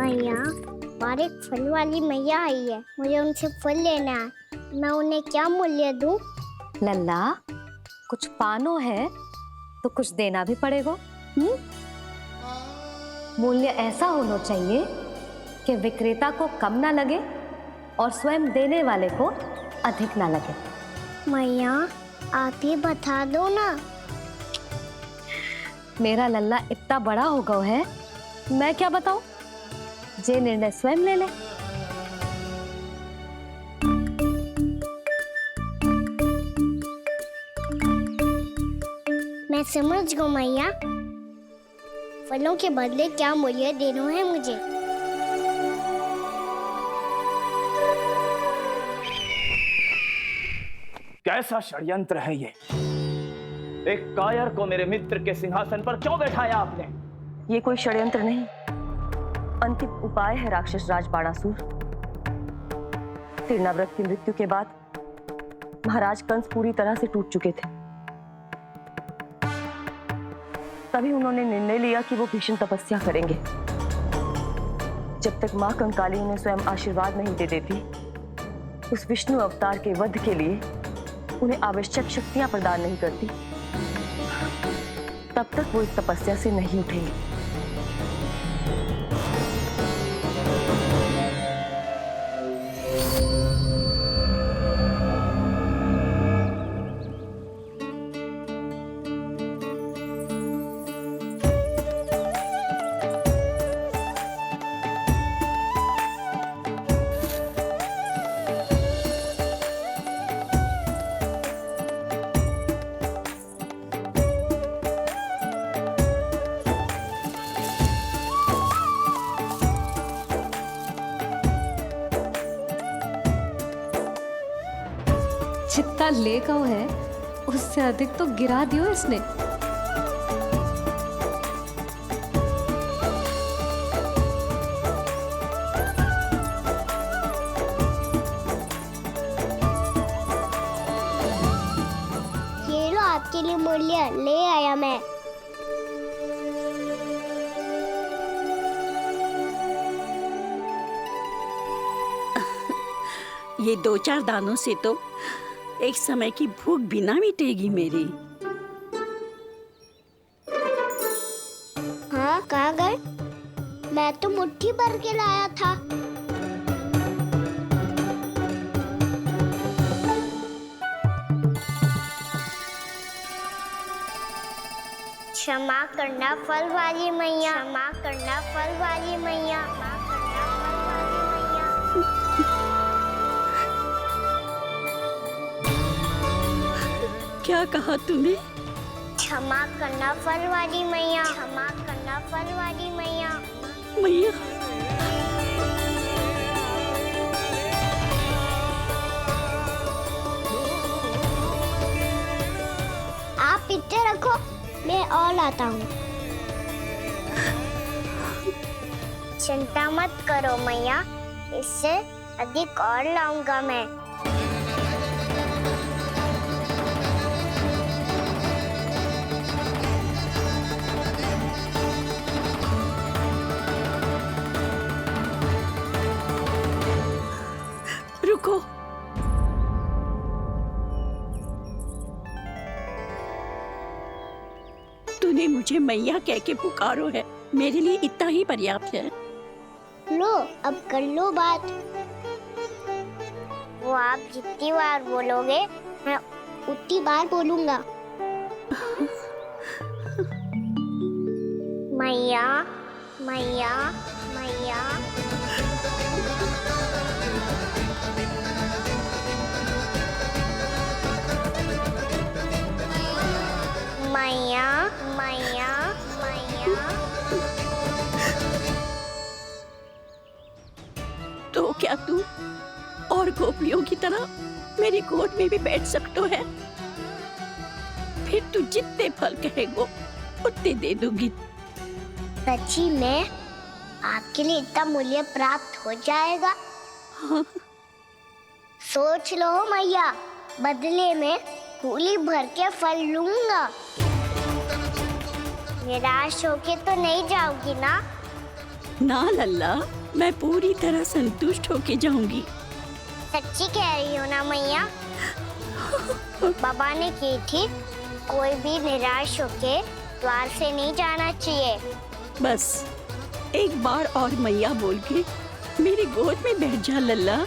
मैया, और एक फल वाली मैया आई है, मुझे उनसे फल लेना है। मैं उन्हें क्या मूल्य दूं? लल्ला, कुछ पानो है तो कुछ देना भी पड़ेगा। मूल्य ऐसा होना चाहिए कि विक्रेता को कम ना लगे और स्वयं देने वाले को अधिक ना लगे। मैया, आप ही बता दो ना। मेरा लल्ला इतना बड़ा हो गया है, मैं क्या बताऊं? जे निर्णय स्वयं ले ले। मैं समझ गई मैया, फलों के बदले क्या मूल्य देना है मुझे। कैसा षड्यंत्र है ये? एक कायर को मेरे मित्र के सिंहासन पर क्यों बैठाया आपने? ये कोई षड्यंत्र नहीं, अंतिम उपाय है राक्षस राज बाणासुर। तीर्णाव्रत की मृत्यु के बाद महाराज कंस पूरी तरह से टूट चुके थे। तभी उन्होंने निर्णय लिया कि वो भीषण तपस्या करेंगे। जब तक मां कंकाली उन्हें स्वयं आशीर्वाद नहीं दे देती, उस विष्णु अवतार के वध के लिए उन्हें आवश्यक शक्तियां प्रदान नहीं करती, तब तक वो इस तपस्या से नहीं उठेंगे। जितना ले गओ है उससे अधिक तो गिरा दियो इसने। ये लो आपके लिए मूल्य, ले आया मैं। ये 2-4 दानों से तो एक समय की भूख भी ना मिटेगी मेरी। हाँ, कहाँ गए? मैं तो मुट्ठी भर के लाया था। क्षमा करना फल वाली मैया, क्षमा करना फल वाली मैया, क्षमा करना फल वाली मैया। क्या कहा तूने? क्षमा करना फल वाली मैया, क्षमा करना फल वाली मैया। मैया, आप इतने रखो, मैं और लाता हूँ। चिंता मत करो मैया, इससे अधिक और लाऊंगा मैं। रुको। तूने मुझे मैया कह के पुकारो है, मेरे लिए इतना ही पर्याप्त है। लो, अब कर लो बात। वो आप जितनी बार बोलोगे, मैं उतनी बार बोलूंगा। मैया, मैया, मैया। मैया, मैया, मैया। तो क्या तू और गोपियों की तरह मेरी गोद में भी बैठ सकते है? फिर तू जितने फल कहेगो उतने दे दूंगी। सच्ची में आपके लिए इतना मूल्य प्राप्त हो जाएगा? हाँ। सोच लो मैया, बदले में कूली भर के फल लूंगा। निराश होके तो नहीं जाओगी ना? ना लल्ला, मैं पूरी तरह संतुष्ट होके जाऊंगी। सच्ची कह रही हो ना मैया? बाबा ने की थी, कोई भी निराश होके द्वार से नहीं जाना चाहिए। बस एक बार और मैया बोल के मेरी गोद में बैठ जा लल्ला।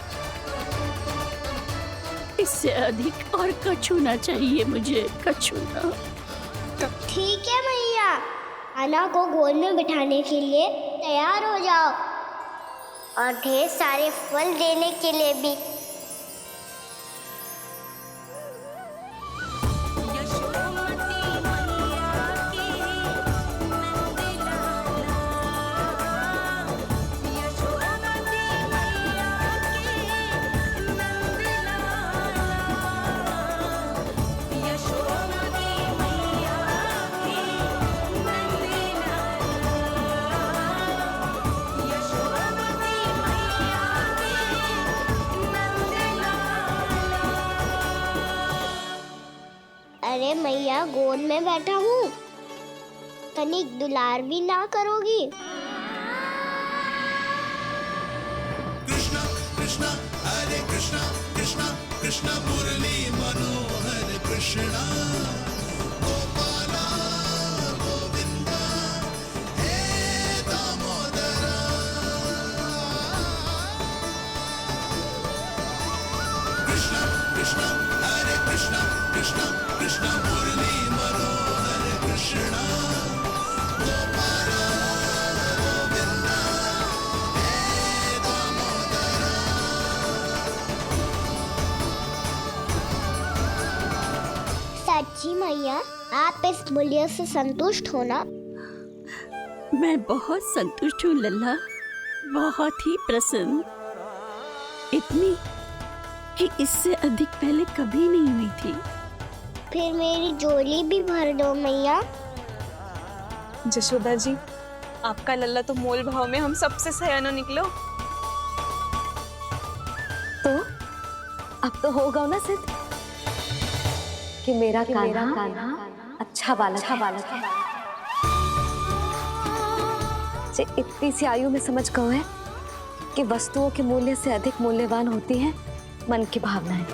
इससे अधिक और कछु ना चाहिए मुझे, कछु ना। ठीक है मैया, अन्ना को गोद में बिठाने के लिए तैयार हो जाओ और ढेर सारे फल देने के लिए भी। अरे मैया, गोद में बैठा हूँ, तनिक दुलार भी ना करोगी? कृष्णा कृष्णा हरे कृष्णा कृष्णा कृष्णा मुरली मनोहर कृष्णा गोपाला गोविंदा हे दामोदरा। कृष्णा कृष्णा हरे कृष्णा कृष्णा कृष्णा मुरली मनोहर कृष्णा गोपाला गोविंदा हे दामोदरा। सच्ची मैया, आप इस मूल्य से संतुष्ट हो ना? मैं बहुत संतुष्ट हूँ लल्ला, बहुत ही प्रसन्न। इतनी कि इससे अधिक पहले कभी नहीं हुई थी। फिर मेरी झोली भी भर दो मैया। जशोदा जी, आपका लल्ला तो मोल भाव में हम सबसे सयाना निकलो। तो अब तो होगा ना सिद्ध कि मेरा कान्हा अच्छा बालक है। जे इतनी सी आयु में समझ गए है कि वस्तुओं के मूल्य से अधिक मूल्यवान होती है मन की भावनाएं।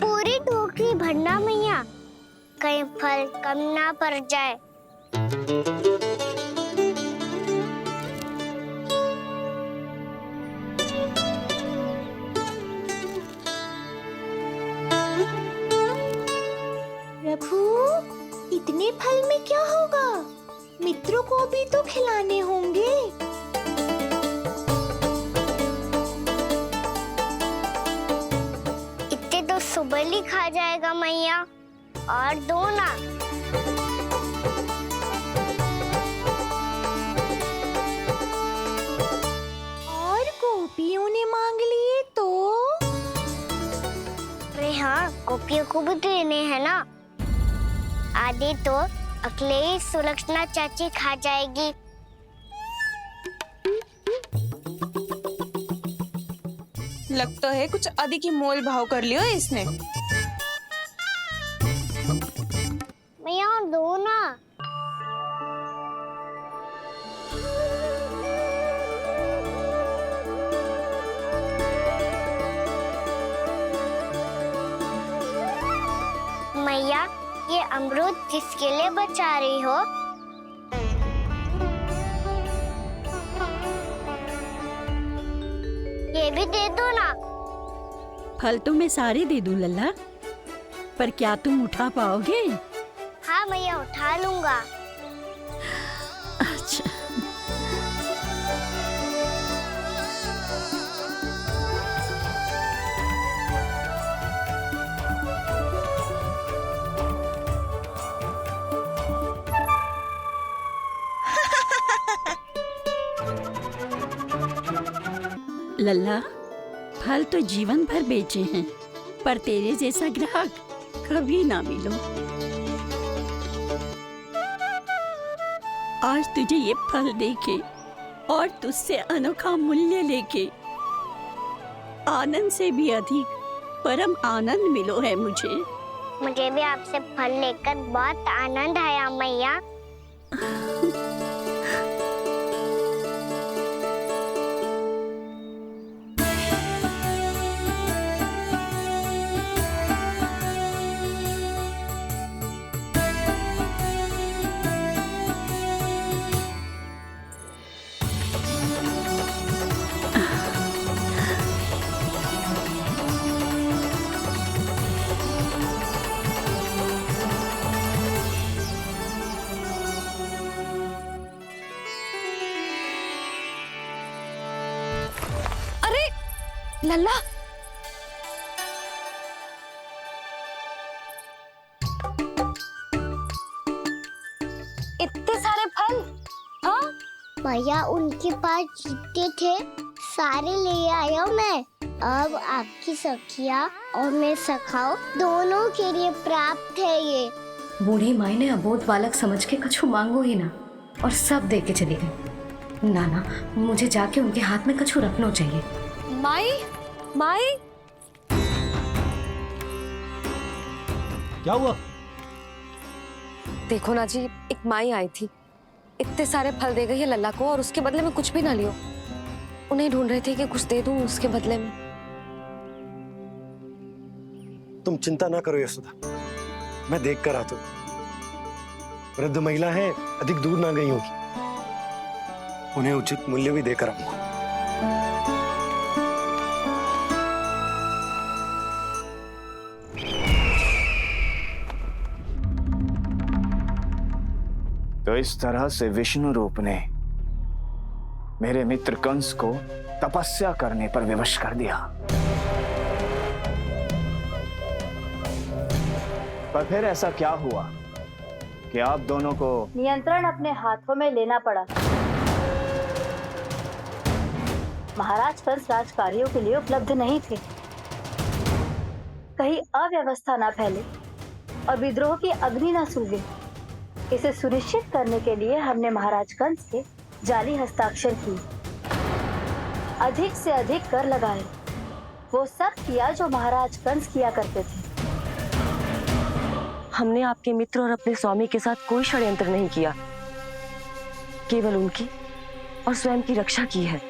पूरी टोकरी भरना मैया, कहीं फल कम ना पड़ जाए। प्रभु, इतने फल में क्या होगा? मित्रों को भी तो खिलाने होंगे। इतने तो सुबह ही खा जाएगा मैया, और दो ना। और गोपियों ने मांग लिए तो? अरे हाँ, गोपियों को भी देने हैं ना। आधे तो अकेले सुलक्षणा चाची खा जाएगी। लगता है कुछ अधिक ही मोल भाव कर लियो इसने। मैया, और दो ना। मैया, ये अमरूद किसके लिए बचा रही हो? ये भी दे दो ना। फल तो मैं सारे दे दूं लल्ला, पर क्या तुम उठा पाओगे? हाँ मैया, उठा लूंगा। अच्छा। लल्ला, फल तो जीवन भर बेचे हैं, पर तेरे जैसा ग्राहक कभी ना मिलो। आज तुझे ये फल देके और तुझसे अनोखा मूल्य लेके आनंद से भी अधिक परम आनंद मिलो है मुझे। मुझे भी आपसे फल लेकर बहुत आनंद आया मैया। लल्ला, इतने सारे फल? हाँ भैया उनके पास जितने थे सारे ले आया मैं। अब आपकी सखिया और मैं सखाओ दोनों के लिए प्राप्त है ये। बूढ़ी माई ने अबोध बालक समझ के कछु मांगो ही ना और सब दे के चली गई। नाना, मुझे जाके उनके हाथ में कछु रखना चाहिए। माई, माई, क्या हुआ? देखो ना जी, एक माई आई थी, इतने सारे फल दे गई है लल्ला को और उसके बदले में कुछ भी ना लियो। उन्हें ढूंढ रहे थे कि कुछ दे दूं उसके बदले में। तुम चिंता ना करो यशोदा, मैं देख कर आता हूं। वृद्ध महिला है, अधिक दूर ना गई होगी, उन्हें उचित मूल्य भी देकर आऊंगा। तो इस तरह से विष्णु रूप ने मेरे मित्र कंस को तपस्या करने पर विवश कर दिया। पर फिर ऐसा क्या हुआ कि आप दोनों को नियंत्रण अपने हाथों में लेना पड़ा। महाराज कंस राजकार्यों के लिए उपलब्ध नहीं थे। कहीं अव्यवस्था ना फैले और विद्रोह की अग्नि न सूखे, इसे सुनिश्चित करने के लिए हमने महाराज कंस के जाली हस्ताक्षर किए, अधिक से अधिक कर लगाए, वो सब किया जो महाराज कंस किया करते थे। हमने आपके मित्र और अपने स्वामी के साथ कोई षड्यंत्र नहीं किया, केवल उनकी और स्वयं की रक्षा की है।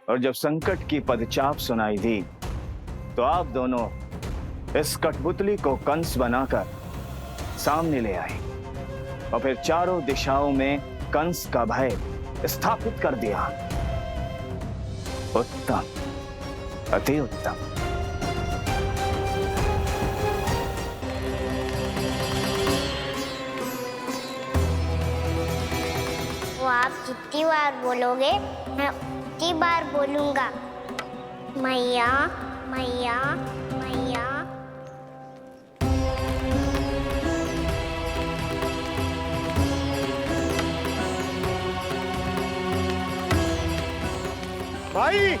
और जब संकट की पदचाप सुनाई दी तो आप दोनों इस कठपुतली को कंस बनाकर सामने ले आए और फिर चारों दिशाओं में कंस का भय स्थापित कर दिया। उत्तम, अति उत्तम। वो आप जितनी बार बोलोगे मैं उतनी बार बोलूंगा। मैया मैया मैया। माई,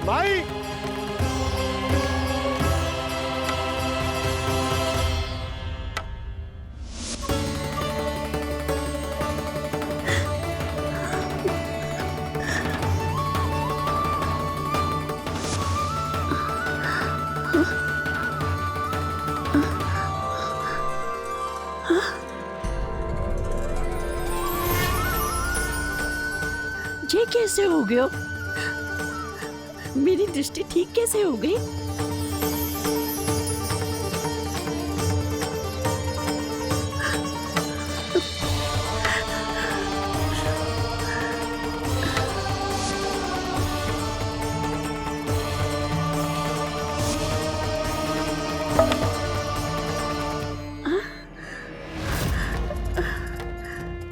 माई, ये कैसे हो गया? मेरी दृष्टि ठीक कैसे हो गई?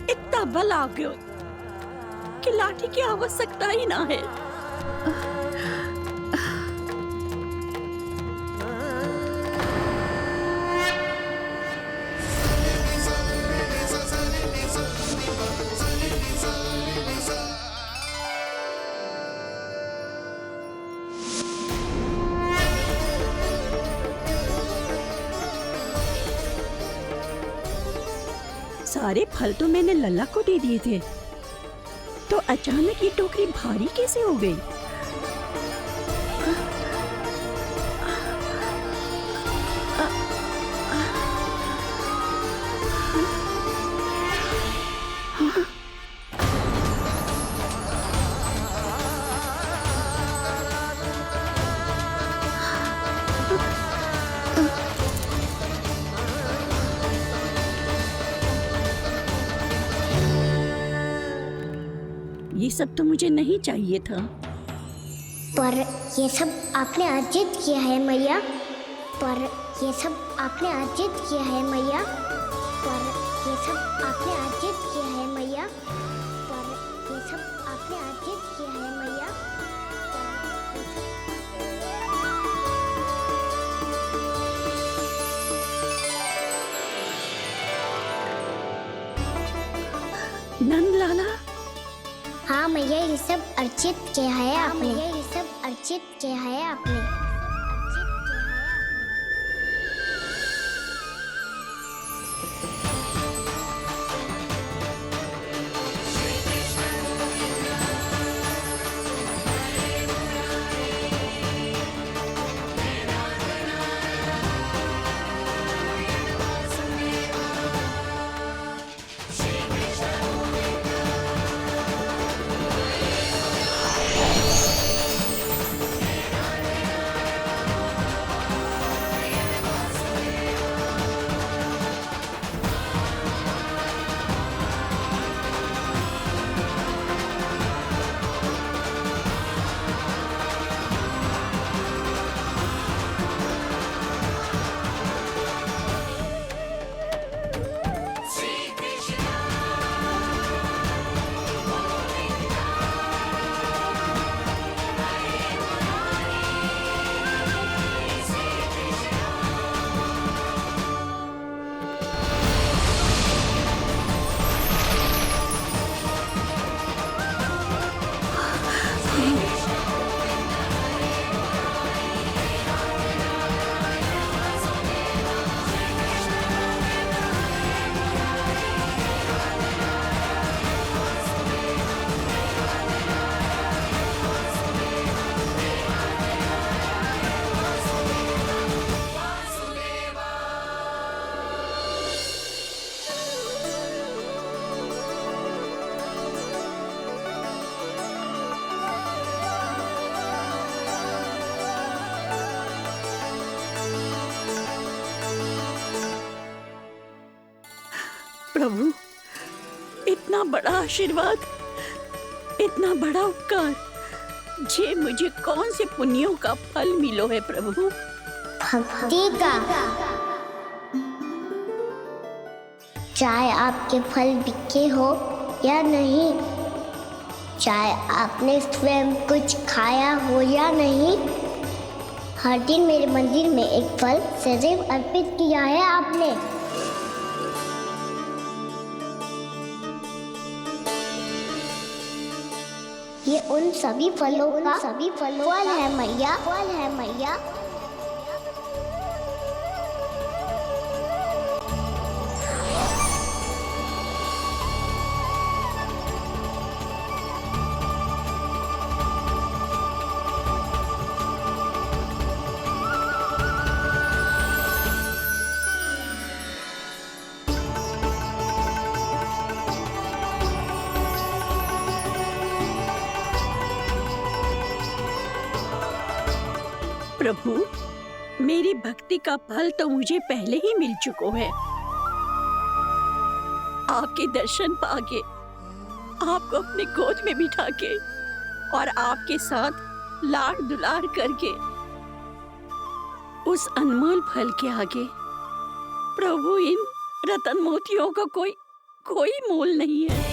इतना बल आ गया कि लाठी की आवश्यकता ही ना है। सारे फल तो मैंने लल्ला को दे दिए थे, तो अचानक ये टोकरी भारी कैसे हो गई? ये सब तो मुझे नहीं चाहिए था। पर ये सब आपने अर्जित किया है मैया। पर ये सब आपने अर्जित किया है मैया। पर ये सब आपने अर्जित किया है मैया। पर ये सब आपने अर्जित किया है मैया। नंद लाला, हाँ मैया, ये सब अर्जित किया है आपने। ये सब अर्जित किया है आपने। प्रभु, इतना बड़ा आशीर्वाद, इतना बड़ा उपकार, जे मुझे कौन से पुण्यों का फल मिलो है प्रभु? भक्ति का। चाहे आपके फल बिके हो या नहीं, चाहे आपने स्वयं कुछ खाया हो या नहीं, हर दिन मेरे मंदिर में एक फल सदैव अर्पित किया है आपने। ये उन सभी फलों का फल है मैया। फल है मैया। प्रभु, मेरी भक्ति का फल तो मुझे पहले ही मिल चुका है। आपके दर्शन पाके, आपको अपने गोद में बिठा के और आपके साथ लाड दुलार करके, उस अनमोल फल के आगे प्रभु इन रतन मोतियों का कोई मोल नहीं है।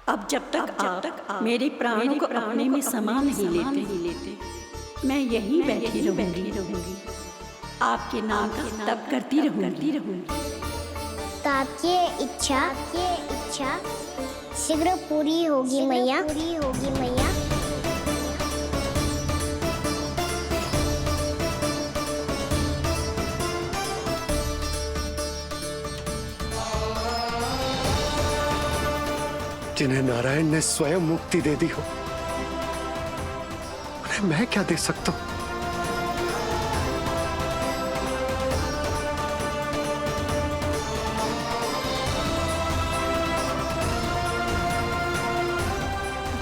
अब जब तक आप मेरे प्राणों को अपने में समा नहीं लेते मैं यहीं बैठी रहूंगी आपके नाम का तप करती रहूंगी। तो आपकी इच्छा शीघ्र पूरी होगी मैया। जिन्हें नारायण ने स्वयं मुक्ति दे दी हो, उन्हें मैं क्या दे सकता हूं?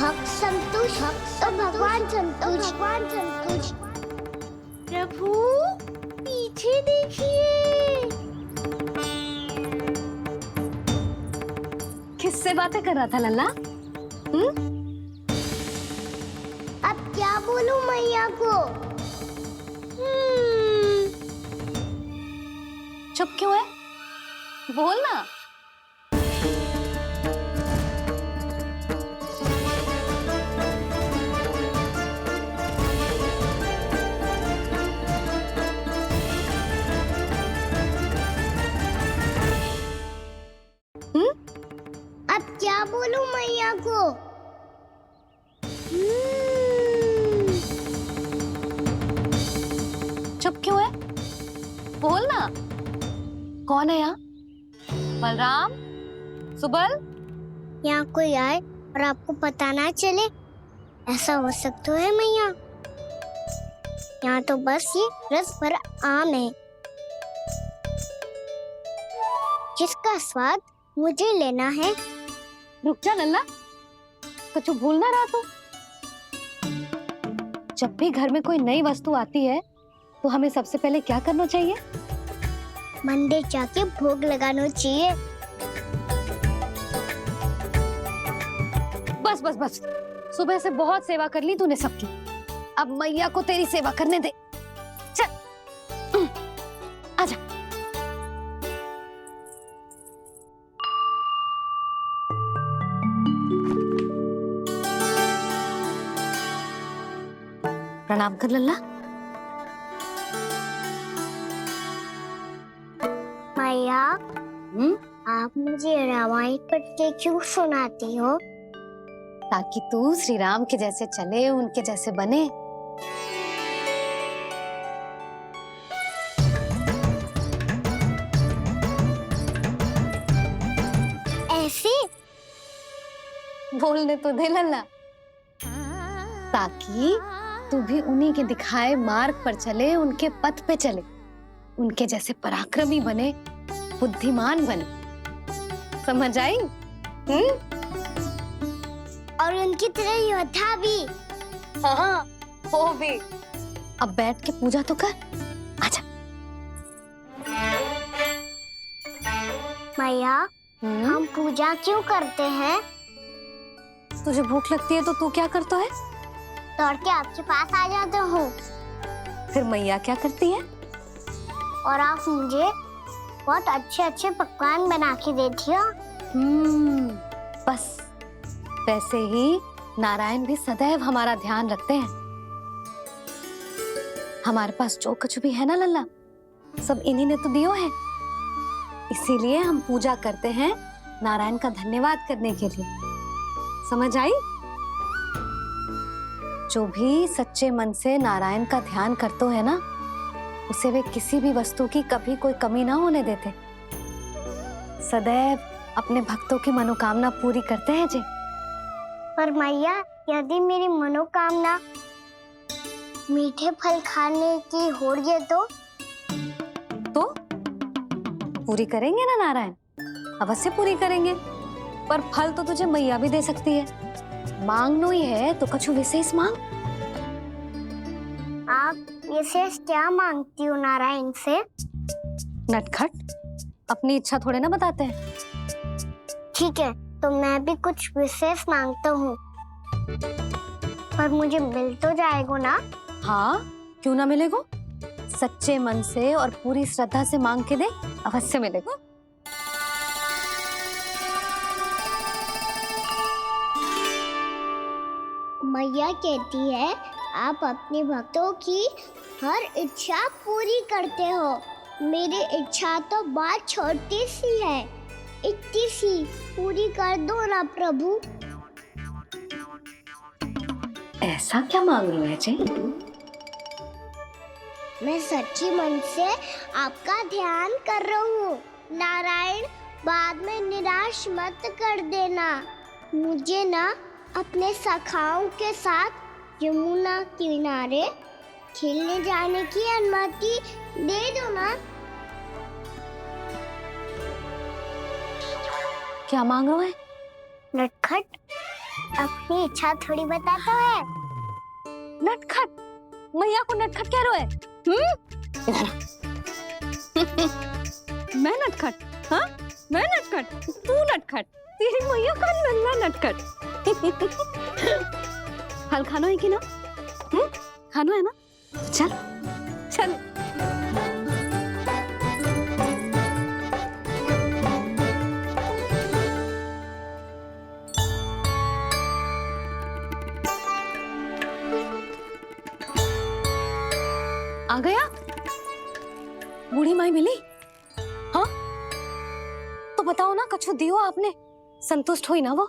भक्त संतुष्ट तो भगवान संतुष्ट। प्रभु पीछे देखिए। किससे बातें कर रहा था लल्ला? अब क्या बोलूं मैया को? चुप क्यों है? बोल ना। अब क्या बोलूं मैया को? चुप क्यों है? बोल ना। कौन है यहाँ? बलराम, सुबल? यहाँ कोई आए और आपको पता ना चले, ऐसा हो सकता है मैया? यहाँ तो बस ये रस भरा आम है जिसका स्वाद मुझे लेना है। रुक जा लल्ला, कुछ भूल ना रहा तू। जब भी घर में कोई नई वस्तु आती है तो हमें सबसे पहले क्या करना चाहिए? मंदिर जाके भोग लगाना चाहिए। बस बस बस, सुबह से बहुत सेवा कर ली तूने सबकी, अब मैया को तेरी सेवा करने दे। चल आजा। प्रणाम कर लल्ला। मैया, आप मुझे रामायण पढ़ के क्यों सुनाती हो? ताकि तू श्री राम के जैसे चले, उनके जैसे बने। ऐसे बोलने तो दे लल्ला, ताकि तू भी उन्हीं के दिखाए मार्ग पर चले, उनके पथ पे चले, उनके जैसे पराक्रमी बने, बुद्धिमान बने। समझ आई? और उनकी तरह योद्धा भी। हाँ, वो भी। अब बैठ के पूजा तो कर। आजा। मैया, हम पूजा क्यों करते हैं? तुझे भूख लगती है तो तू क्या करता है? दौड़ के आपके पास आ जाता हूँ। फिर मैया क्या करती है? और आप मुझे बहुत अच्छे अच्छे पकवान बना के देती हो। बस वैसे ही नारायण भी सदैव हमारा ध्यान रखते हैं। हमारे पास जो कुछ भी है ना लल्ला, सब इन्हीं ने तो दियो है। इसीलिए हम पूजा करते हैं नारायण का धन्यवाद करने के लिए। समझ आई? जो भी सच्चे मन से नारायण का ध्यान करते है ना, उसे वे किसी भी वस्तु की कभी कोई कमी ना होने देते। सदैव अपने भक्तों की मनोकामना पूरी करते हैं जी। पर मैया, यदि मेरी मनोकामना मीठे फल खाने की हो रही तो पूरी करेंगे ना नारायण? अवश्य पूरी करेंगे, पर फल तो तुझे मैया भी दे सकती है। मांगनो ही है तो कछु विशेष मांग। आप विशेष क्या मांगती हो नारायण से? नटखट, अपनी इच्छा थोड़े ना बताते हैं। ठीक है, तो मैं भी कुछ विशेष मांगता हूँ, पर मुझे मिल तो जाएगा ना? हाँ, क्यों ना मिलेगा? सच्चे मन से और पूरी श्रद्धा से मांग के दे, अवश्य मिलेगा। मैया कहती है आप अपने भक्तों की हर इच्छा पूरी करते हो। मेरी इच्छा तो बहुत छोटी सी है, इतनी सी, पूरी कर दो ना प्रभु। ऐसा क्या मांग रहे हैं जी? मैं सच्ची मन से आपका ध्यान कर रहा हूँ। नारायण, बाद में निराश मत कर देना। मुझे ना अपने सखाओं के साथ यमुना किनारे खेलने जाने की अनुमति दे दो ना। क्या मांग रहे हैं? नटखट, अपनी इच्छा थोड़ी बताता है। नटखट? मैया को नटखट कह रहे हैं? मैं नटखट? हाँ, मैं नटखट? तू नटखट? तेरी मैया का नल्ला नटखट। फल खाना है कि ना? खाना है ना? चल चल। आ गया? बूढ़ी माई मिली? हाँ, तो बताओ ना, कछु दियो आपने, संतुष्ट हुई ना वो?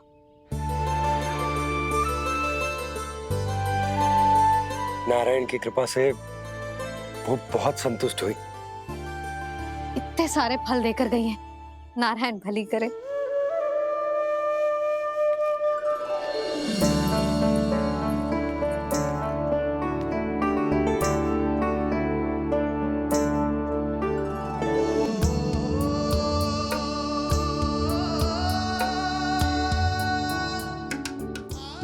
नारायण की कृपा से वो बहुत संतुष्ट हुई। इतने सारे फल देकर गई हैं, नारायण भली करे।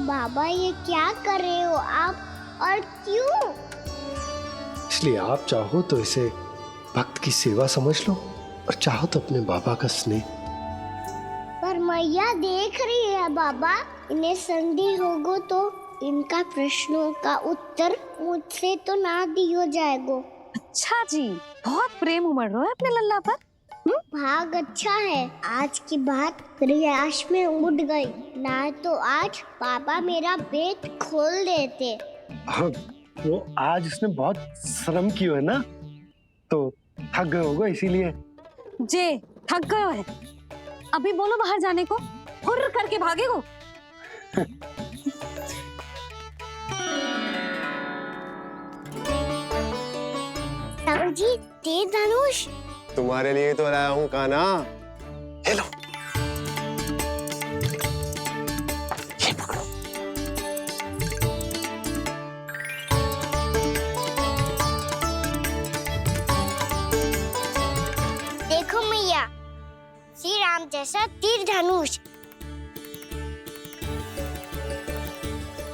बाबा, ये क्या कर रहे हो आप, और क्यों? इसलिए आप चाहो तो इसे भक्त की सेवा समझ लो, और चाहो तो अपने बाबा का स्नेह। पर मैया देख रही है बाबा, इन्हें संदेह होगो तो इनका प्रश्नों का उत्तर मुझसे तो ना दियो जाएगो। अच्छा जी, बहुत प्रेम उमड़ रहा है अपने लल्ला पर। भाग अच्छा है, आज की बात प्रयास में उड़ गई, ना तो आज पापा मेरा पेट खोल देते। वो आज उसने बहुत श्रम किया है ना, तो थक गए होगा इसीलिए। जे थक गयो है, अभी बोलो बाहर जाने को, हुर्र करके भागेगो। जी, तेज धनुष तुम्हारे लिए तो लाया हूँ कान्हा। ले लो। ये पकड़ो। देखो मैया, श्री राम जैसा तीर धनुष।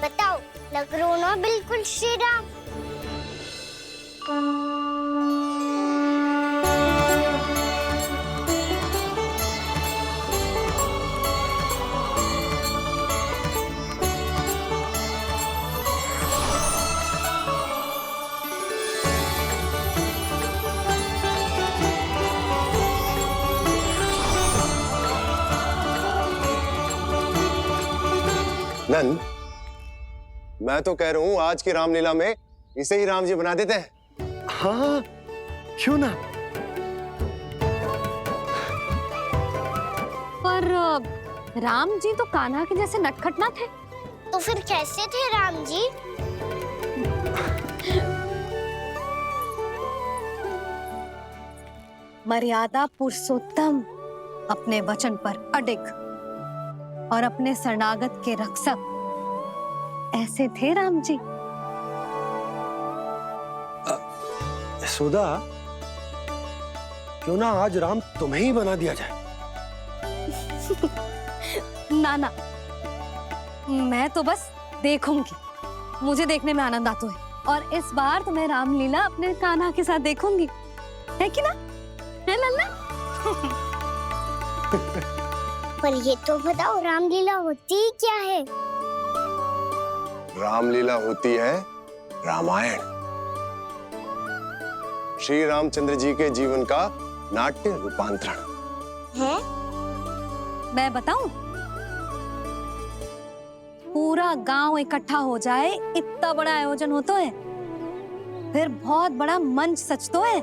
बताओ, लग रहा ना बिल्कुल श्री राम? नंद, मैं तो कह रहा हूँ आज की रामलीला में इसे ही राम जी बना देते हैं। हाँ, क्यों ना? पर राम जी तो कान्हा के जैसे नटखट ना थे। तो फिर कैसे थे राम जी? मर्यादा पुरुषोत्तम, अपने वचन पर अडिग और अपने शरणागत के रक्षक, ऐसे थे राम जी। यशोदा, क्यों ना आज राम तुम्हें ही बना दिया जाए? ना ना, मैं तो बस देखूंगी, मुझे देखने में आनंद आता है, और इस बार तो मैं रामलीला अपने कान्हा के साथ देखूंगी, है कि ना? है लल्ला? पर ये तो बताओ, रामलीला होती क्या है? रामलीला होती है रामायण, श्री रामचंद्र जी के जीवन का नाट्य रूपांतरण है। मैं बताऊं? पूरा गांव इकट्ठा हो जाए, इतना बड़ा आयोजन होता है। फिर बहुत बड़ा मंच सजतो है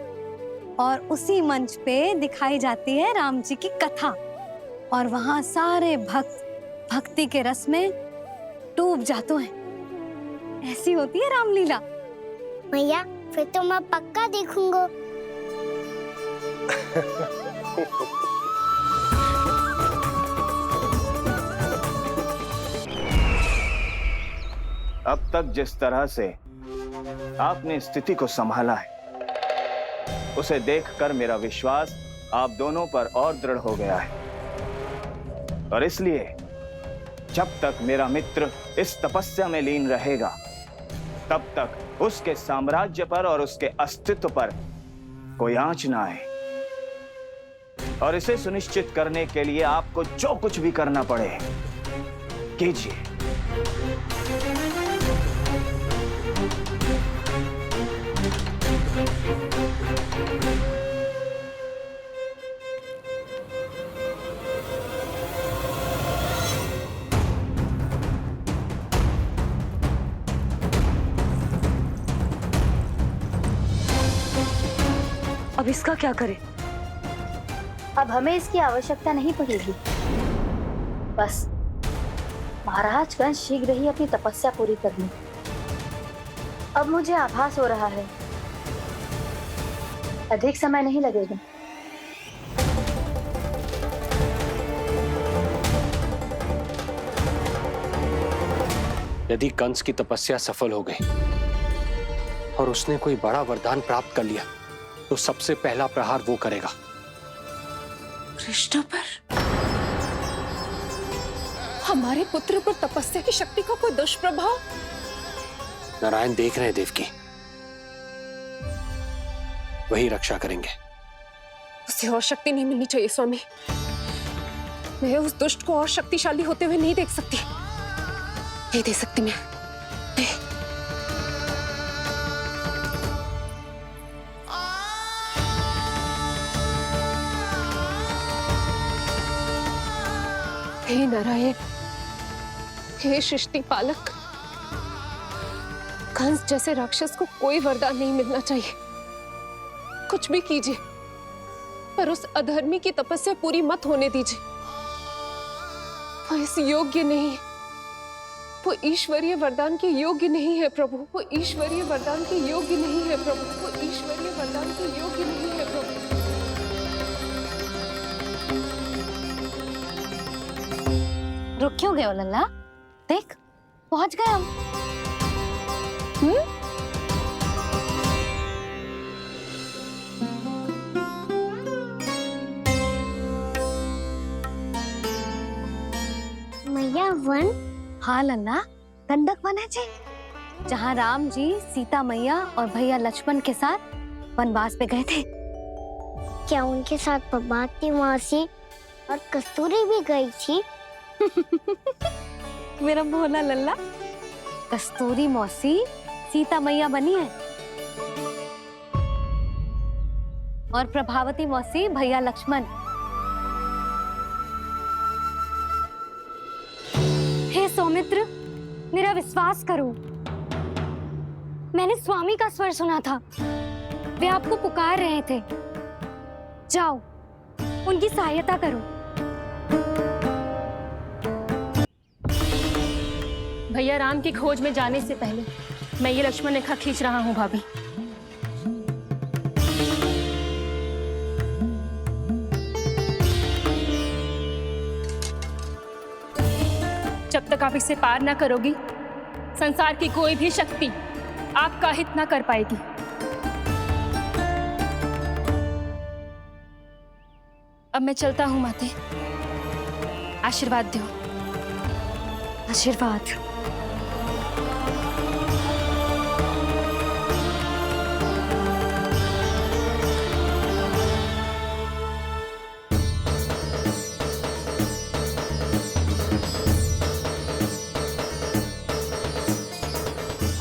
और उसी मंच पे दिखाई जाती है राम जी की कथा और वहां सारे भक्त भक्ति के रस में डूब जाते हैं। ऐसी होती है रामलीला। मैया फिर तो मैं पक्का देखूंगा। अब तक जिस तरह से आपने स्थिति को संभाला है, उसे देखकर मेरा विश्वास आप दोनों पर और दृढ़ हो गया है। और इसलिए जब तक मेरा मित्र इस तपस्या में लीन रहेगा, तब तक उसके साम्राज्य पर और उसके अस्तित्व पर कोई आंच ना आए। और इसे सुनिश्चित करने के लिए आपको जो कुछ भी करना पड़े कीजिए। अब इसका क्या करें? अब हमें इसकी आवश्यकता नहीं पड़ेगी। बस महाराज कंस शीघ्र ही अपनी तपस्या पूरी कर ली। अब मुझे आभास हो रहा है अधिक समय नहीं लगेगा। यदि कंस की तपस्या सफल हो गई और उसने कोई बड़ा वरदान प्राप्त कर लिया, तो सबसे पहला प्रहार वो करेगा। कृष्ण पर? हमारे पुत्र पर तपस्या की शक्ति का कोई दुष्प्रभाव? नारायण देख रहे हैं देवकी, वही रक्षा करेंगे। उसे और शक्ति नहीं मिलनी चाहिए स्वामी। मैं उस दुष्ट को और शक्तिशाली होते हुए नहीं देख सकती। नहीं दे सकती मैं। हे नारायण, हे सृष्टि पालक, कंस जैसे राक्षस को कोई वरदान नहीं मिलना चाहिए। कुछ भी कीजिए, पर उस अधर्मी की तपस्या पूरी मत होने दीजिए। वो इस योग्य नहीं है। वो ईश्वरीय वरदान के योग्य नहीं है प्रभु। वो ईश्वरीय वरदान के योग्य नहीं है प्रभु। वो ईश्वरीय वरदान के योग्य नहीं है प्रभु। रुक क्यों गए हो लल्ला? देख पहुंच गए हम। मैया वन? हाँ लल्ला, गंडक वन है जी, जहाँ राम जी सीता मैया और भैया लक्ष्मण के साथ वनवास पे गए थे। क्या उनके साथ पद्मावती मौसी और कस्तूरी भी गई थी? मेरा भोला लल्ला, कस्तूरी मौसी सीता मैया बनी है और प्रभावती मौसी भैया लक्ष्मण। हे सौमित्र, मेरा विश्वास करो, मैंने स्वामी का स्वर सुना था। वे आपको पुकार रहे थे। जाओ, उनकी सहायता करो। भैया राम की खोज में जाने से पहले मैं ये लक्ष्मण रेखा खींच रहा हूँ भाभी। जब तक आप इसे पार ना करोगी, संसार की कोई भी शक्ति आपका हित ना कर पाएगी। अब मैं चलता हूँ माते, आशीर्वाद दो। आशीर्वाद।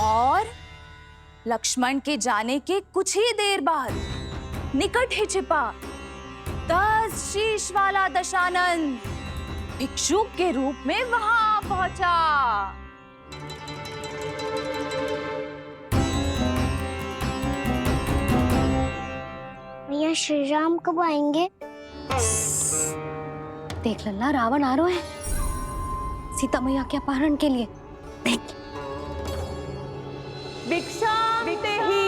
और लक्ष्मण के जाने के कुछ ही देर बाद निकट ही छिपा 10 शीश वाला दशानन भिक्षुक के रूप में वहां पहुंचा। श्री राम कब आएंगे? देख लल्ला, रावण आ रहा है सीता मैया के अपहरण के लिए। देख। भिक्षा देहि,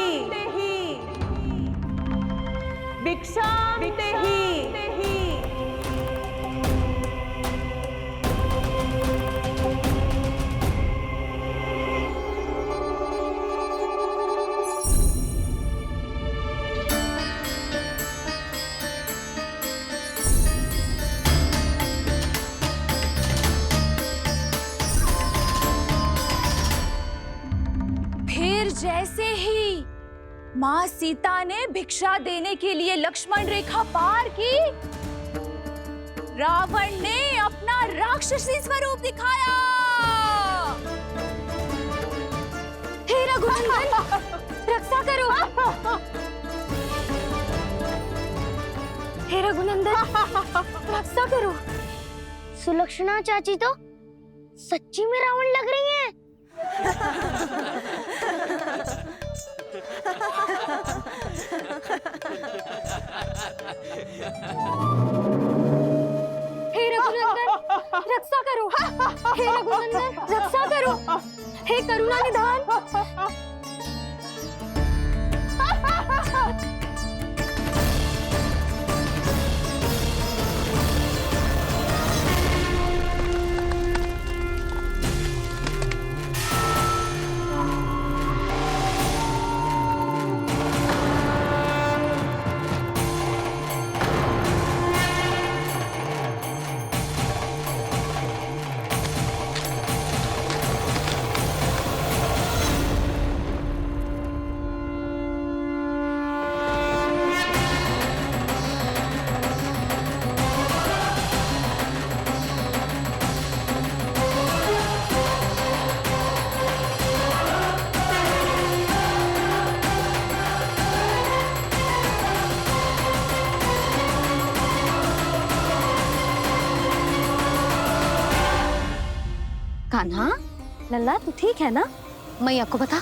भिक्षा देहि। फिर जैसे ही माँ सीता ने भिक्षा देने के लिए लक्ष्मण रेखा पार की, रावण ने अपना राक्षसी स्वरूप दिखाया। हे रघुनंदन, रक्षा करो। हे रघुनंदन, रक्षा करो। सुलक्षणा चाची तो सच्ची में रावण लग रही हैं। हे रघुनंदन, रक्षा करो। हे रघुनंदन, रक्षा करो। हे करुणा निधान। कान्हा, लल्ला तू ठीक है ना? मैया को बता,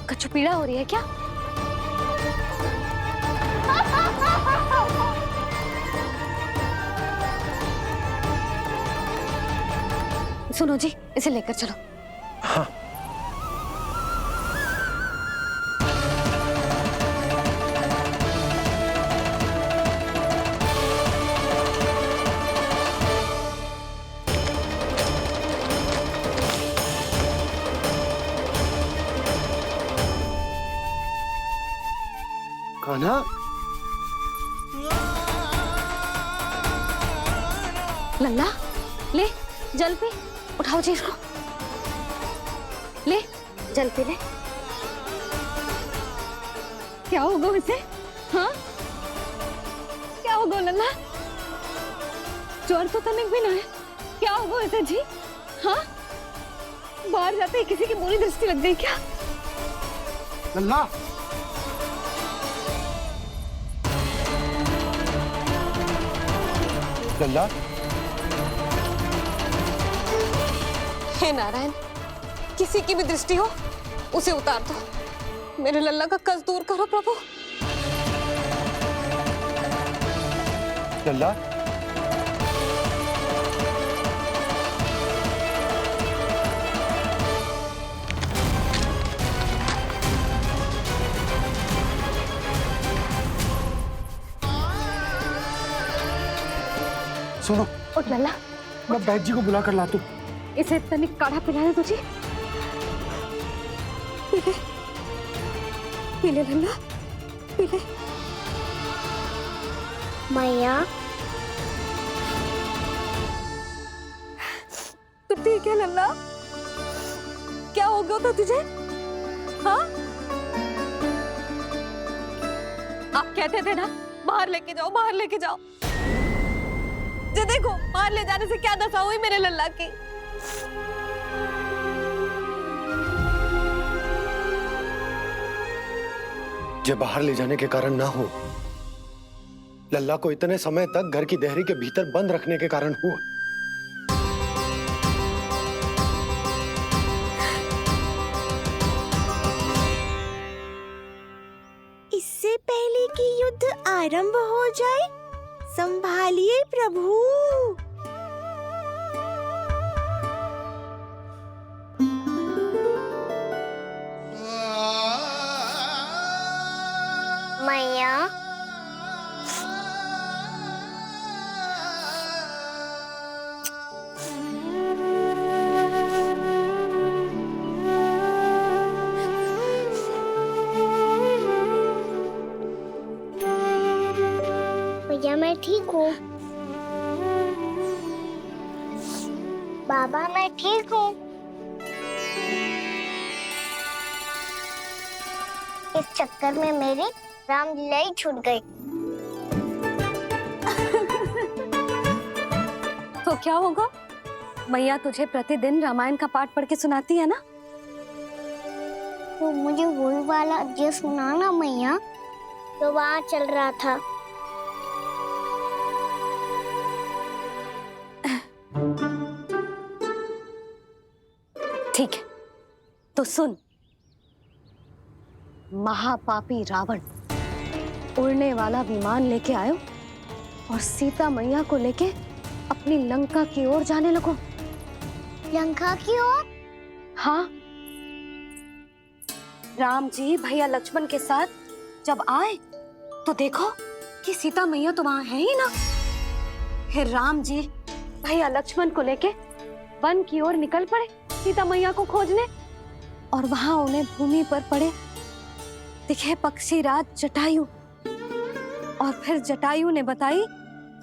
कछु पीड़ा हो रही है क्या? सुनो जी, इसे लेकर चलो। हाँ। कान्हा, लल्ला ले जल पी, उठाओ जी इसको, ले जल पी ले। क्या होगा इसे? हाँ, क्या होगा लल्ला? ज्वर तो तनिक भी ना है, क्या होगा इसे जी? हाँ, बाहर जाते ही किसी की बुरी दृष्टि लग गई क्या? लल्ला, लल्ला, हे नारायण, किसी की भी दृष्टि हो उसे उतार दो। मेरे लल्ला का कष्ट दूर करो प्रभु। लल्ला, सुनो, उठ लल्ला, मैं बैद जी को बुला कर लाता हूँ। इसे तनिक काढ़ा पिलाने दो जी। पी ले, पी ले लल्ला, पी ले। मैया, तू ठीक है लल्ला? क्या हो गया था तुझे? हाँ, आप कहते थे ना बाहर लेके जाओ, बाहर लेके जाओ। जे देखो, बाहर ले जाने से क्या दशा हुई मेरे लल्ला की। जो बाहर ले जाने के कारण ना हो, लल्ला को इतने समय तक घर की देहरी के भीतर बंद रखने के कारण हुआ। इससे पहले कि युद्ध आरंभ हो जाए, संभालिए प्रभु। मैया, मैया मैं ठीक हूँ। बाबा मैं ठीक हूँ। इस चक्कर में मेरी रामलीला ही छूट गई। तो क्या होगा? मैया तुझे प्रतिदिन रामायण का पाठ पढ़ के सुनाती है ना? तो मुझे वही वाला जो सुनाना मैया, तो वहाँ चल रहा था। ठीक है, तो सुन। महापापी रावण उड़ने वाला विमान लेके आयो और सीता मैया को लेके अपनी लंका की ओर जाने लगो। लंका की ओर? हाँ, राम जी भैया लक्ष्मण के साथ जब आए तो देखो कि सीता मैया तो वहां है ही ना। फिर राम जी भैया लक्ष्मण को लेके वन की ओर निकल पड़े सीता मैया को खोजने, और वहां उन्हें भूमि पर पड़े दिखे पक्षीराज जटायु। और फिर जटायु ने बताई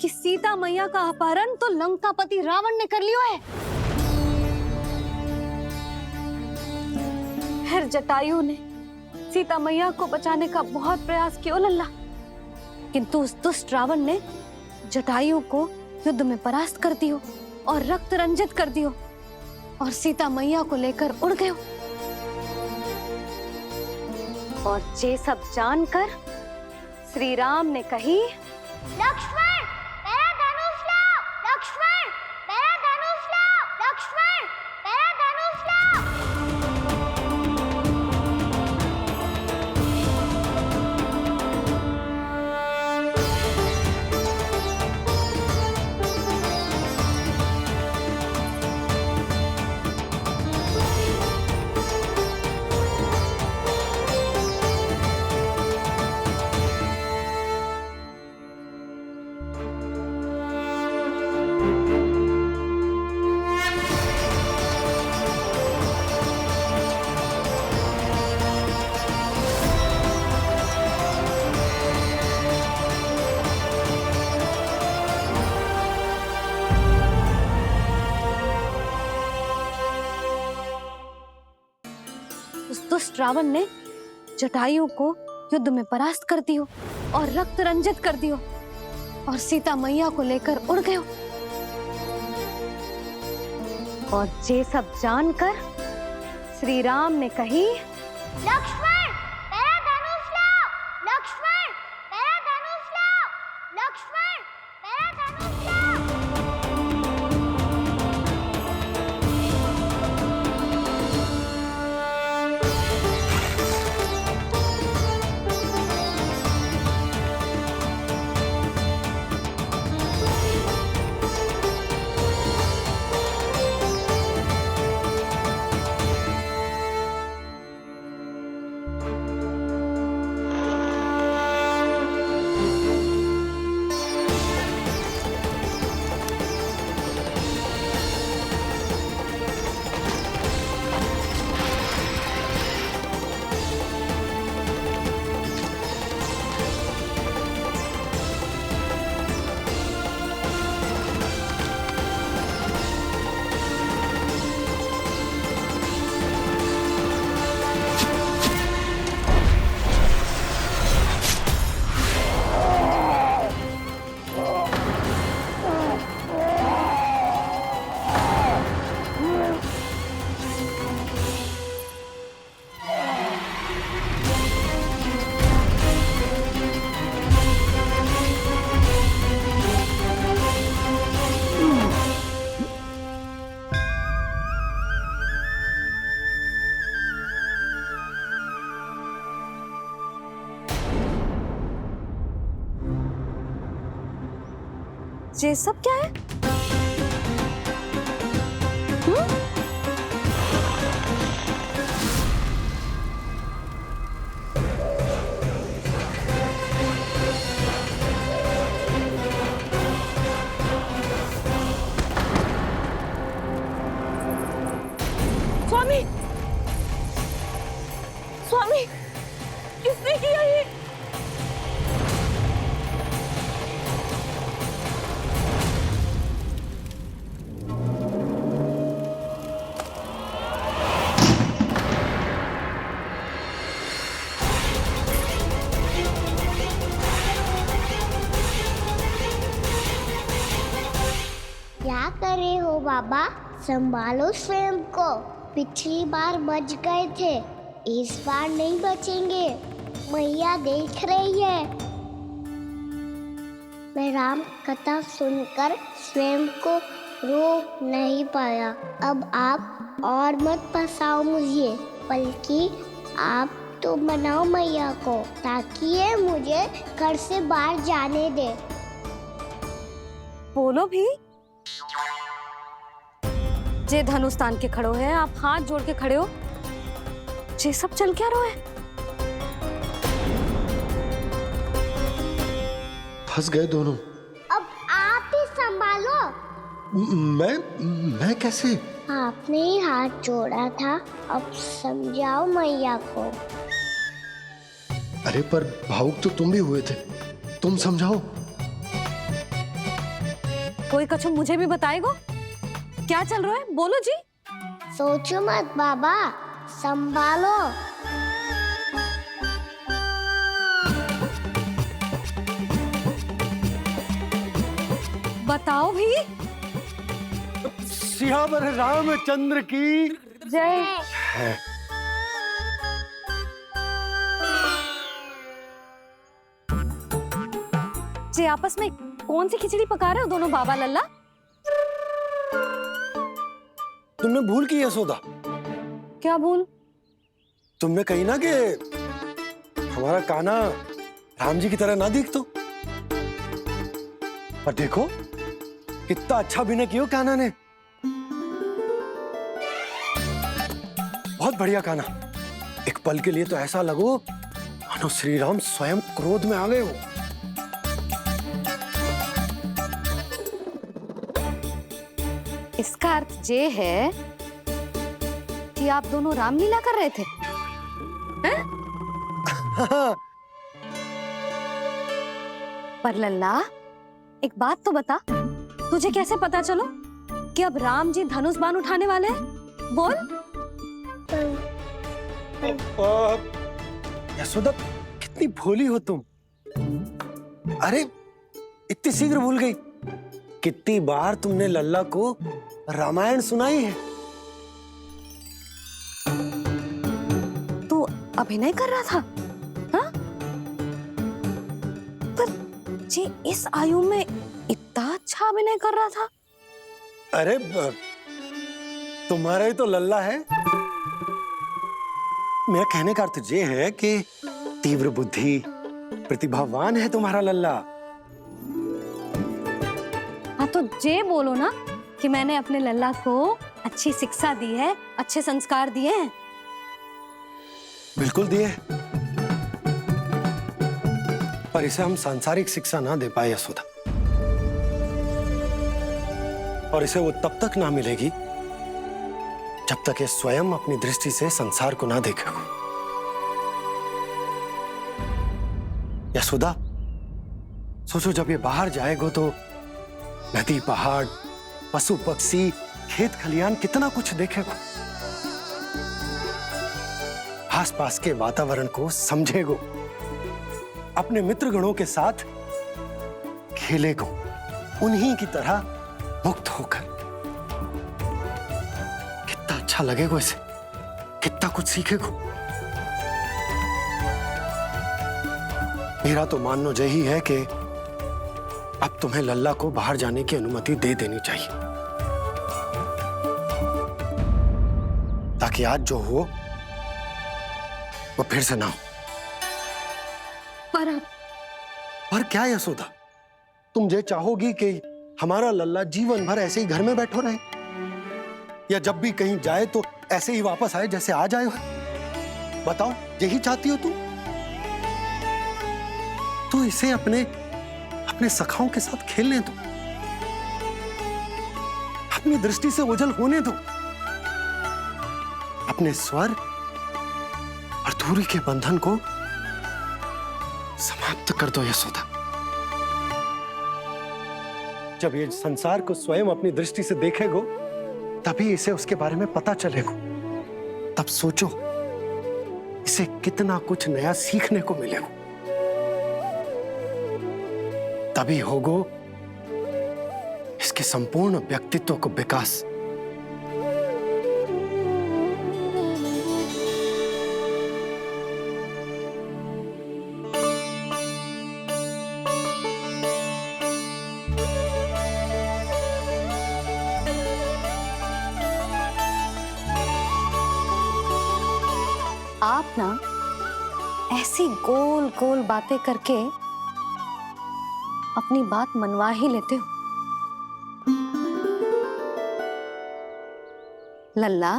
कि सीता मैया का अपहरण तो लंकापति रावण ने कर लियो है। फिर जटायु ने सीता मैया को बचाने का बहुत प्रयास किया लल्ला, किंतु उस दुष्ट रावण ने जटायु को युद्ध में परास्त कर दियो और रक्त रंजित कर दियो और सीता मैया को लेकर उड़ गयो। और ये सब जानकर श्री राम ने कही, लक्ष्मण मेरा धनुष लाओ, लक्ष्मण मेरा धनुष लाओ, लक्ष्मण मेरा धनुष लाओ। दुष्ट रावण ने जटायु को युद्ध में परास्त कर दियो और रक्त रंजित कर दियो और सीता मैया को लेकर उड़ गयो। और ये सब जानकर श्री राम ने कही, लक्ष्मण मेरा धनुष लाओ, लक्ष्मण मेरा धनुष लाओ, लक्ष्मण मेरा धनुष लाओ। ये सब क्या है? स्वामी, स्वामी, किसने किया ये? क्या कर रहे हो बाबा? संभालो स्वयं को। पिछली बार बच गए थे, इस बार नहीं बचेंगे। मैया देख रही है। मैं राम कथा सुनकर स्वयं को रोक नहीं पाया। अब आप और मत फंसाओ मुझे, बल्कि आप तो मनाओ मैया को, ताकि ये मुझे घर से बाहर जाने दे। बोलो भी। जे धनुष तान के खड़ो है, आप हाथ जोड़ के खड़े हो। ये सब चल क्या रहा है? फंस गए दोनों। अब आप ही संभालो। मैं कैसे? आपने ही हाथ जोड़ा था, अब समझाओ मैया को। अरे पर भावुक तो तुम भी हुए थे, तुम समझाओ। कोई कछु मुझे भी बताएगो? क्या चल रहा है? बोलो जी। सोचो मत बाबा, संभालो। बताओ भी। सियावर रामचंद्र की जय। जी आपस में कौन सी खिचड़ी पका रहे हो दोनों बाबा लल्ला? तुमने भूल की यशोदा। क्या भूल? तुमने कही ना कि हमारा कान्हा राम जी की तरह ना दिख तो। पर देखो कितना अच्छा अभिनय किया कान्हा ने। बहुत बढ़िया कान्हा। एक पल के लिए तो ऐसा लगो मानो श्री राम स्वयं क्रोध में आ गए हो। इसका अर्थ ये है कि आप दोनों रामलीला कर रहे थे, हैं? पर लल्ला एक बात तो बता, तुझे कैसे पता चलो कि अब राम जी धनुष बाण उठाने वाले हैं? बोल। यशोदा कितनी भोली हो तुम। अरे इतनी शीघ्र भूल गई। कितनी बार तुमने लल्ला को रामायण सुनाई है। तू अभिनय कर रहा था, हाँ? पर जी इस आयु में इतना अच्छा अभिनय कर रहा था। अरे तुम्हारा ही तो लल्ला है। मेरा कहने का अर्थ ये है कि तीव्र बुद्धि, प्रतिभावान है तुम्हारा लल्ला। हाँ तो ये बोलो ना कि मैंने अपने लल्ला को अच्छी शिक्षा दी है, अच्छे संस्कार दिए हैं। बिल्कुल दिए, पर इसे हम सांसारिक शिक्षा ना दे पाए यशोदा। और इसे वो तब तक ना मिलेगी जब तक ये स्वयं अपनी दृष्टि से संसार को ना देखेगा। यशोदा सोचो, जब ये बाहर जाएगा तो नदी, पहाड़, पशु पक्षी, खेत खलियान कितना कुछ देखेगा। आसपास के वातावरण को समझेगो, अपने मित्रगणों के साथ खेलेगो, उन्हीं की तरह मुक्त होकर। कितना अच्छा लगेगा इसे, कितना कुछ सीखेगो। मेरा तो मानना यही है कि अब तुम्हें लल्ला को बाहर जाने की अनुमति दे देनी चाहिए, ताकि आज जो हो वो फिर से ना हो। पर क्या यशोदा, तुम ये चाहोगी कि हमारा लल्ला जीवन भर ऐसे ही घर में बैठो रहे, या जब भी कहीं जाए तो ऐसे ही वापस आए जैसे आज आए हो? बताओ, यही चाहती हो तुम? तो इसे अपने सखाओं के साथ खेलने दो, अपनी दृष्टि से ओझल होने दो, अपने स्वर और दूरी के बंधन को समाप्त कर दो यशोदा। जब ये संसार को स्वयं अपनी दृष्टि से देखेगो, तभी इसे उसके बारे में पता चलेगा। तब सोचो, इसे कितना कुछ नया सीखने को मिलेगा। तभी होगो इसके संपूर्ण व्यक्तित्व को विकास। आप ना ऐसी गोल गोल बातें करके अपनी बात मनवा ही लेते हो। लल्ला,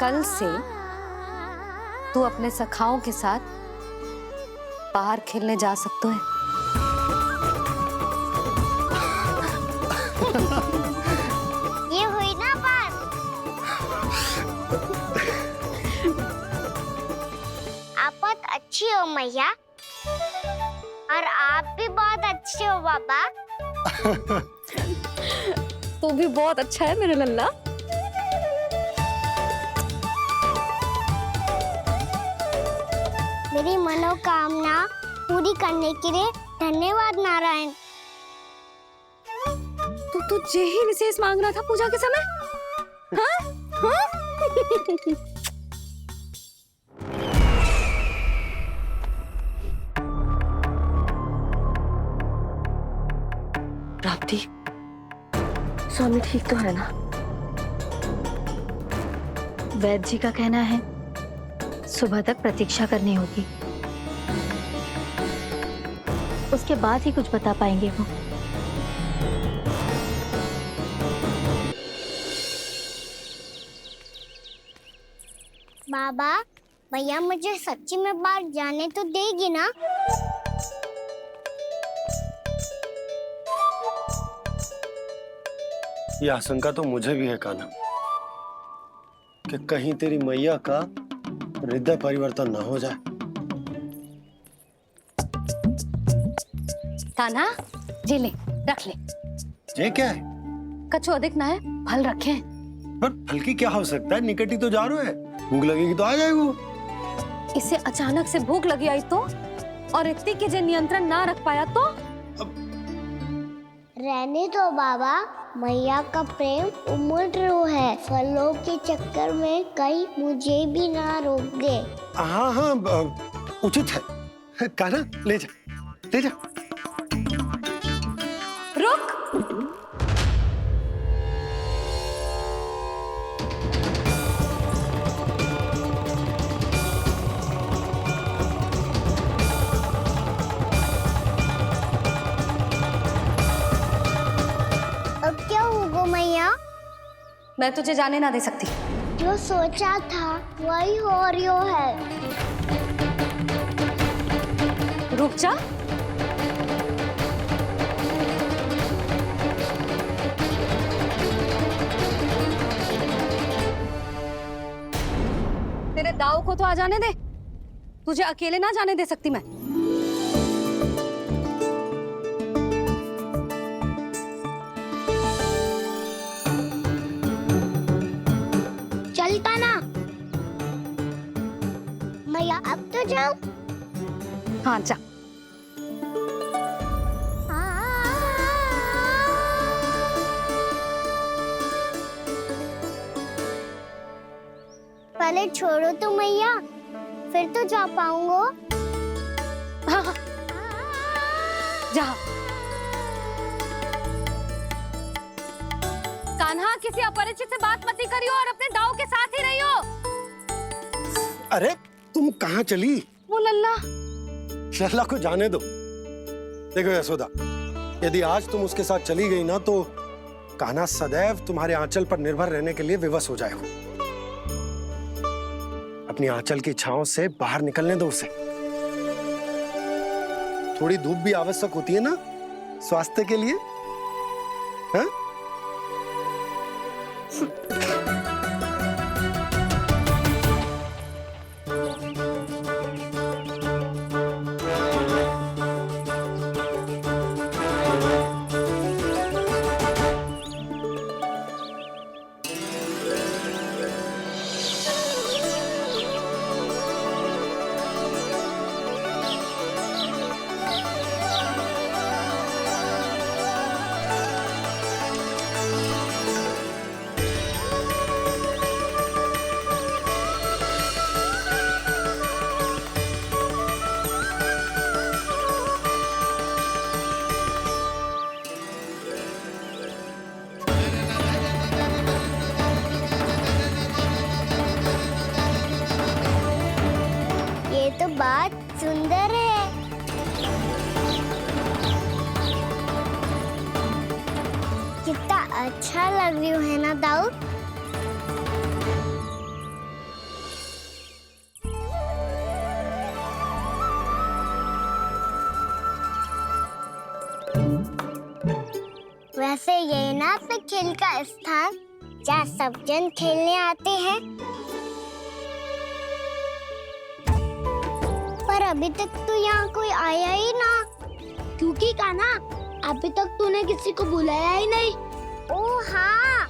कल से तू अपने सखाओं के साथ बाहर खेलने जा सकते हैं। ये हुई ना बात। आप बहुत अच्छी हो मैया, और आप भी बहुत अच्छे हो बाबा। तू भी बहुत अच्छा है मेरे लल्ला। मेरी मनोकामना पूरी करने के लिए धन्यवाद नारायण। तो तुझे ही विशेष मांग रहा था पूजा के समय? हाँ? हाँ? प्राप्ति, स्वामी ठीक तो है ना? वैद्य जी का कहना है सुबह तक प्रतीक्षा करनी होगी, उसके बाद ही कुछ बता पाएंगे वो। बाबा, भैया मुझे सच्ची में बाहर जाने तो देगी ना? ये आशंका तो मुझे भी है कान्हा, कि कहीं तेरी मैया का हृदय परिवर्तन न हो जाए। कान्हा, जी ले, रख ले। ये क्या है? कछु अधिक ना है, फल रखे हैं। पर फल की क्या हो सकता है, निकट ही तो जा रहे हैं, भूख लगेगी तो आ जाएगा। इसे अचानक से भूख लगी आई तो, और इतनी के जे नियंत्रण ना रख पाया तो? रहने दो बाबा, मैया का प्रेम उमड़ रो है, फलों के चक्कर में कहीं मुझे भी ना रोक दे। हाँ हाँ, उचित है। कान्हा, ले जा, ले जा। रुक। अब क्या होगा मैया? मैं तुझे जाने ना दे सकती। जो सोचा था वही हो रही है। रुक जा। तेरे दाव को तो आ जाने दे, तुझे अकेले ना जाने दे सकती मैं। चलता ना मैया, अब तो जाओ। हाँ जा। पहले छोड़ो तो मैया, फिर तो जा पाऊंगा। हाँ, जा। कान्हा, किसी अपरिचित से बात मत करियो और अपने दाव के साथ ही रहियो। अरे तुम कहाँ चली? वो लल्ला। लल्ला को जाने दो। देखो यशोदा, यदि आज तुम उसके साथ चली गई ना तो कान्हा सदैव तुम्हारे आंचल पर निर्भर रहने के लिए विवश हो जाएगा। अपनी आंचल की छांव से बाहर निकलने दो उसे। थोड़ी धूप भी आवश्यक होती है ना स्वास्थ्य के लिए, हाँ? ये तो बात सुंदर है। कितना अच्छा लग रही है ना दाऊद? वैसे ये ना तो खेल का स्थान जहाँ सब जन खेलने आते हैं, पर अभी तक तो यहाँ कोई आया ही ना। क्योंकि कान्हा अभी तक तूने किसी को बुलाया ही नहीं। ओ हाँ,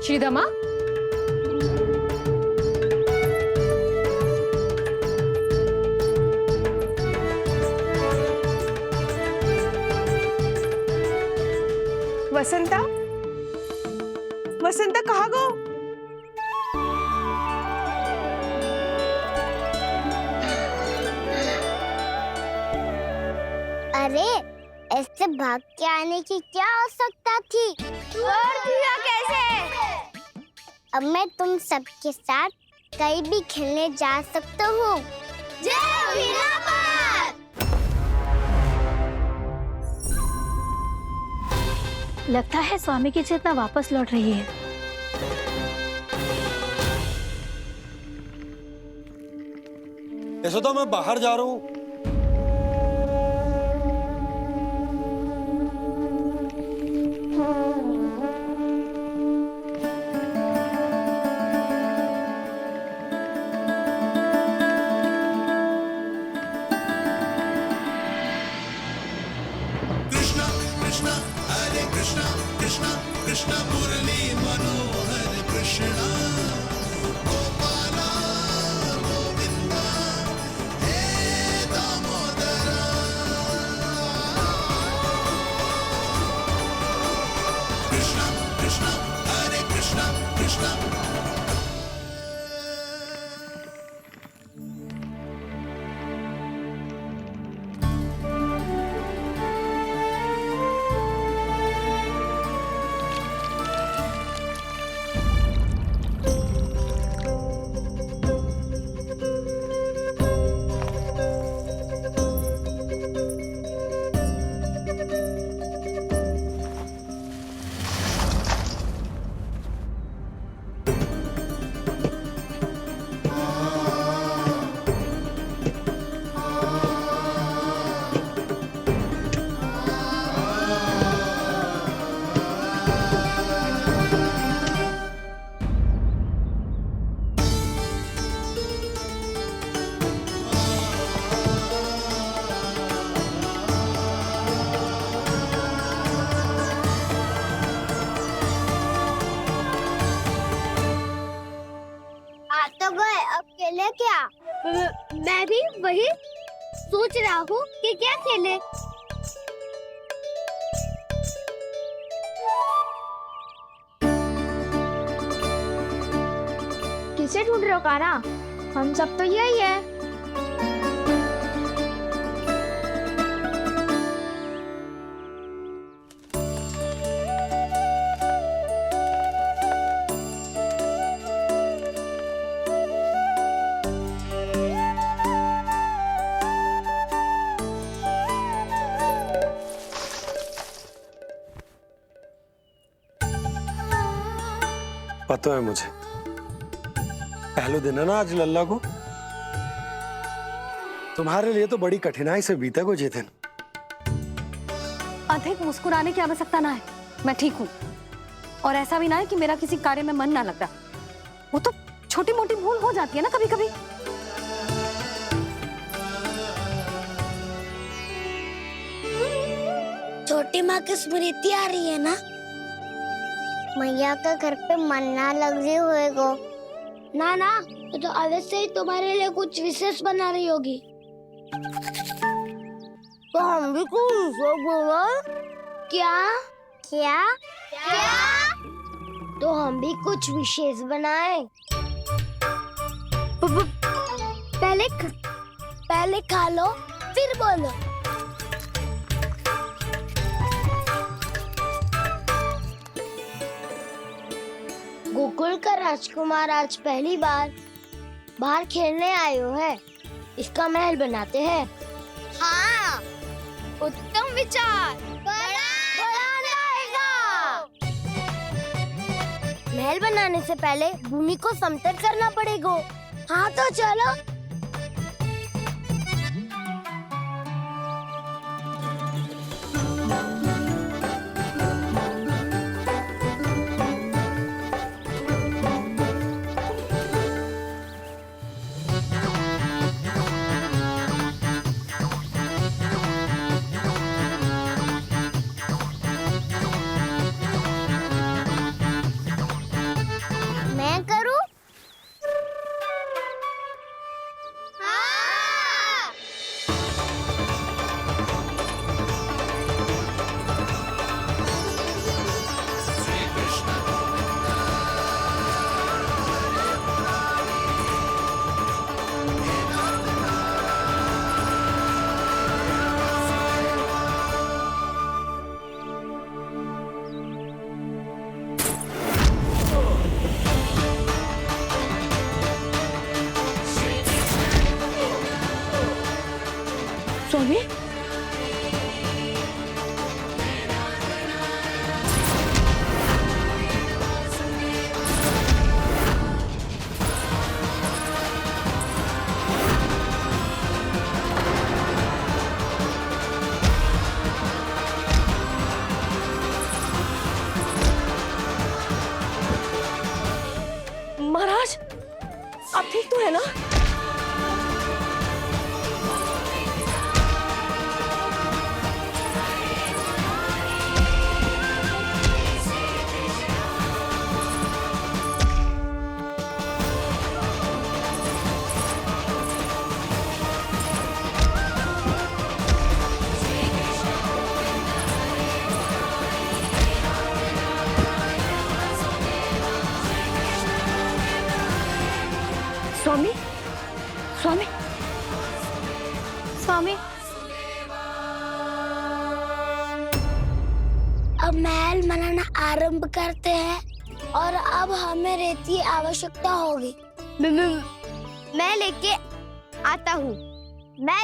श्रीदमा, वसंता, वसंता कहाँ गो? अरे ऐसे भाग के आने की क्या आवश्यकता थी? कैसे? अब मैं तुम सबके साथ कहीं भी खेलने जा सकता हूँ। लगता है स्वामी की चेतना वापस लौट रही है। ऐसा तो मैं बाहर जा रहा हूँ। कृष्णा कृष्णा हरे कृष्णा कृष्णा कृष्णा मुरली मनोहर कृष्णा गोपाला गोविंदा हे दामोदरा कृष्णा कृष्णा हरे कृष्णा कृष्णा खेले क्या? मैं भी वही सोच रहा हूँ कि क्या खेले। किसे ढूंढ रहे हो कान्हा? हम सब तो यही है। पता है मुझे, पहले दिन है ना आज लल्ला को। तुम्हारे लिए तो बड़ी कठिनाई से बीता को ये दिन। अधिक मुस्कुराने की आवश्यकता ना है, मैं ठीक हूँ। और ऐसा भी ना है कि मेरा किसी कार्य में मन ना लग रहा। वो तो छोटी मोटी भूल हो जाती है ना कभी कभी। छोटी माँ की स्मृति आ रही है ना? मैया का घर पे मन ना लग रही होएगो। ना ना, तो अवश्य ही तुम्हारे लिए कुछ विशेष बना रही होगी। तो हम भी कुछ विशेष बोलो। क्या क्या क्या? तो हम भी कुछ विशेष बनाए। पहले खा लो फिर बोलो। गोकुल का राजकुमार आज पहली बार बाहर खेलने आए हो है, इसका महल बनाते हैं। हाँ, उत्तम विचार। बड़ा रहेगा। महल बनाने से पहले भूमि को समतल करना पड़ेगा। हाँ तो चलो। मैं करूं? हाँ। स्वामी, महाराज आप ठीक तो है ना? स्वामी, स्वामी, स्वामी, अब महल बनाना आरंभ करते हैं और अब हमें रेत की आवश्यकता होगी। मैं लेके आता हूँ। मैं